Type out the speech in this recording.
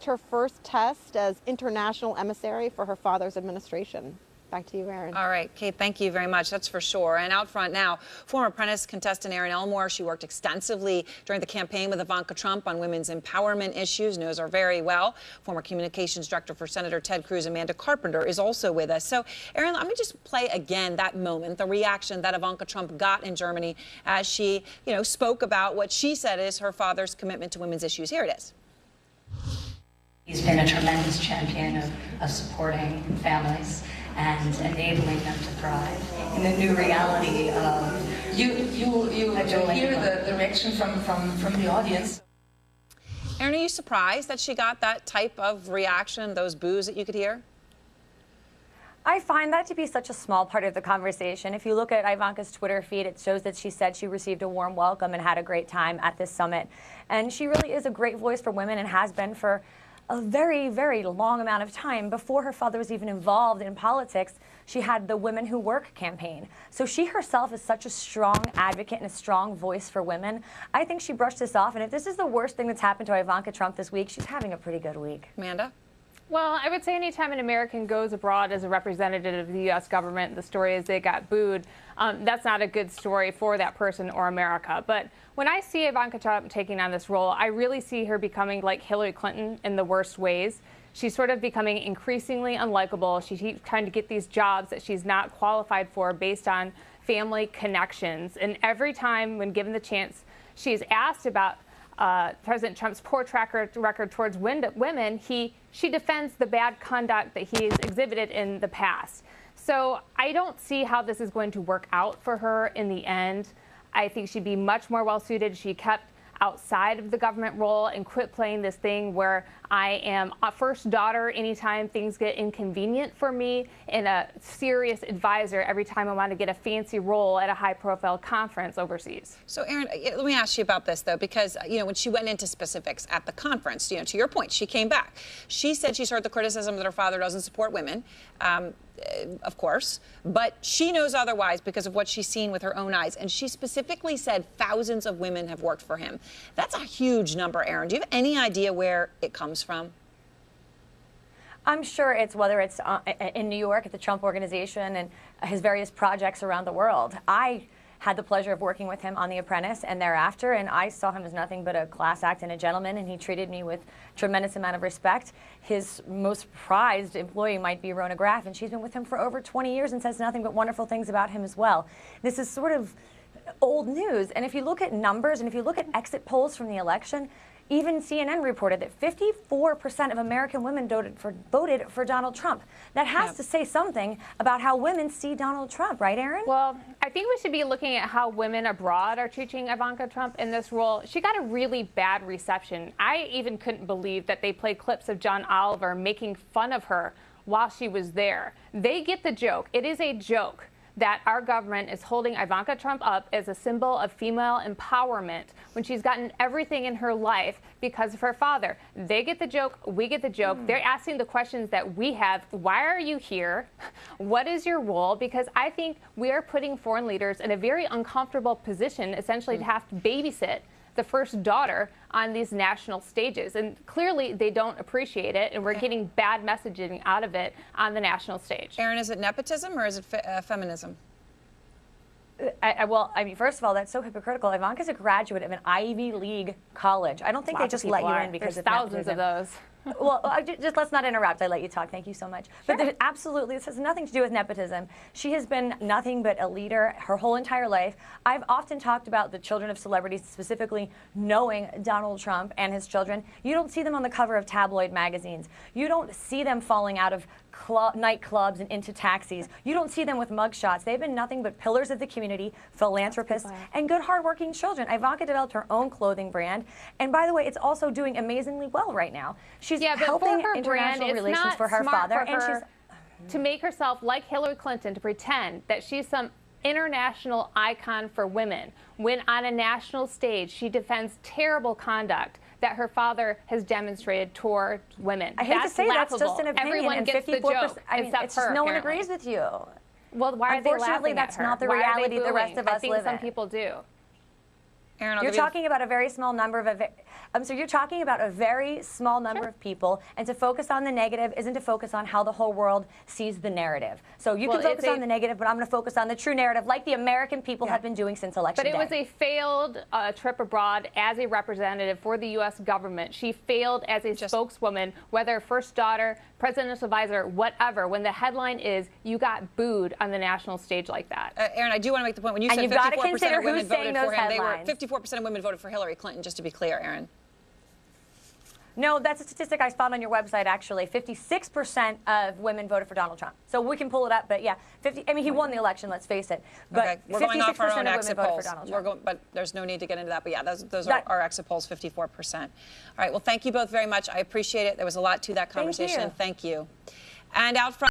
passed her first test as international emissary for her father's administration. Back to you, Erin. All right, Kate, thank you very much. That's for sure. And out front now, former Apprentice contestant ERIN ELMORE. She worked extensively during the campaign with Ivanka Trump on women's empowerment issues, knows her very well. Former communications director for Senator Ted Cruz, Amanda Carpenter, is also with us. So, ERIN, let me just play again that moment, the reaction that Ivanka Trump got in Germany as she, spoke about what she said is her father's commitment to women's issues. Here it is. He's been a tremendous champion of supporting families and enabling them to thrive in the new reality of you hear the reaction from the audience. Erin, are you surprised that she got that type of reaction, those boos that you could hear? I find that to be such a small part of the conversation. If you look at Ivanka's Twitter feed, it shows that she said she received a warm welcome and had a great time at this summit. And she really is a great voice for women and has been for a very, very long amount of time. Before her father was even involved in politics, she had the Women Who Work campaign. So she herself is such a strong advocate and a strong voice for women. I think she brushed this off, and if this is the worst thing that's happened to Ivanka Trump this week, she's having a pretty good week. Amanda? Well, I would say anytime an American goes abroad as a representative of the U.S. government, the story is they got booed. That's not a good story for that person or America. But when I see Ivanka Trump taking on this role, I really see her becoming like Hillary Clinton in the worst ways. She's sort of becoming increasingly unlikable. She keeps trying to get these jobs that she's not qualified for based on family connections. And every time when given the chance, she's asked about President Trump's poor track record towards women, she defends the bad conduct that he's exhibited in the past. So I don't see how this is going to work out for her in the end. I think she'd be much more well-suited. She kept outside of the government role and quit playing this thing where I am a first daughter anytime things get inconvenient for me and a serious advisor every time I want to get a fancy role at a high-profile conference overseas. So, Erin, let me ask you about this, though, because, when she went into specifics at the conference, to your point, she came back. She said she's heard the criticism that her father doesn't support women, of course, but she knows otherwise because of what she's seen with her own eyes. And she specifically said thousands of women have worked for him. That's a huge number, Erin. Do you have any idea where it comes from? I'm sure it's whether it's in New York at the Trump Organization and his various projects around the world. I had the pleasure of working with him on The Apprentice and thereafter, and I saw him as nothing but a class act and a gentleman, and he treated me with tremendous amount of respect. His most prized employee might be Rona Graff, and she's been with him for over 20 years and says nothing but wonderful things about him as well. This is sort of old news, and if you look at numbers and if you look at exit polls from the election, even CNN reported that 54% of American women voted for Donald Trump. That has to say something about how women see Donald Trump, right, Erin? Well, I think we should be looking at how women abroad are treating Ivanka Trump in this role. She got a really bad reception. I even couldn't believe that they played clips of John Oliver making fun of her while she was there. They get the joke. It is a joke that our government is holding Ivanka Trump up as a symbol of female empowerment when she's gotten everything in her life because of her father. They get the joke, we get the joke. They're asking the questions that we have. Why are you here? What is your role? Because I think we are putting foreign leaders in a very uncomfortable position, essentially to have to babysit the first daughter on these national stages. And clearly they don't appreciate it, and we're getting bad messaging out of it on the national stage. Erin, is it nepotism or is it feminism? Well, I mean, first of all, that's so hypocritical. Ivanka's a graduate of an Ivy League college. I don't think they just let you in because there's of thousands nepotism. of those. Well, just let's not interrupt. I let you talk. Thank you so much. But absolutely, this has nothing to do with nepotism. She has been nothing but a leader her whole entire life. I've often talked about the children of celebrities, specifically knowing Donald Trump and his children. You don't see them on the cover of tabloid magazines. You don't see them falling out of nightclubs and into taxis. You don't see them with mugshots. They've been nothing but pillars of the community, philanthropists, and good, hardworking children. Ivanka developed her own clothing brand, and by the way, it's also doing amazingly well right now. She's helping international relations for her father, and she's to make herself like Hillary Clinton, to pretend that she's some international icon for women, when on a national stage she defends terrible conduct that her father has demonstrated toward women. I hate to say laughable. That's just an opinion. Everyone and gets the joke, I mean, except it's just her, no one apparently. agrees with you. Well, why are they laughing that's at her? not the Why reality are they the rest booing? of us I think live some in. people do. Erin, You're talking about a very small number of So you're talking about a very small number of people, and to focus on the negative isn't to focus on how the whole world sees the narrative. So you can focus on the negative, but I'm going to focus on the true narrative, like the American people have been doing since election day. But it was a failed trip abroad as a representative for the U.S. government. She failed as a spokeswoman, whether first daughter, presidential advisor, whatever, when the headline is you got booed on the national stage like that. Erin, I do want to make the point, when you said 54% of women voted for him, 54% of women voted for Hillary Clinton, just to be clear, Erin. No, that's a statistic I found on your website, actually. 56% of women voted for Donald Trump. So we can pull it up, but yeah, he won the election, let's face it. But okay, we're going off our own exit polls. But there's no need to get into that. But yeah, those are our exit polls, 54%. All right, well, thank you both very much. I appreciate it. There was a lot to that conversation. Thank you. And out front.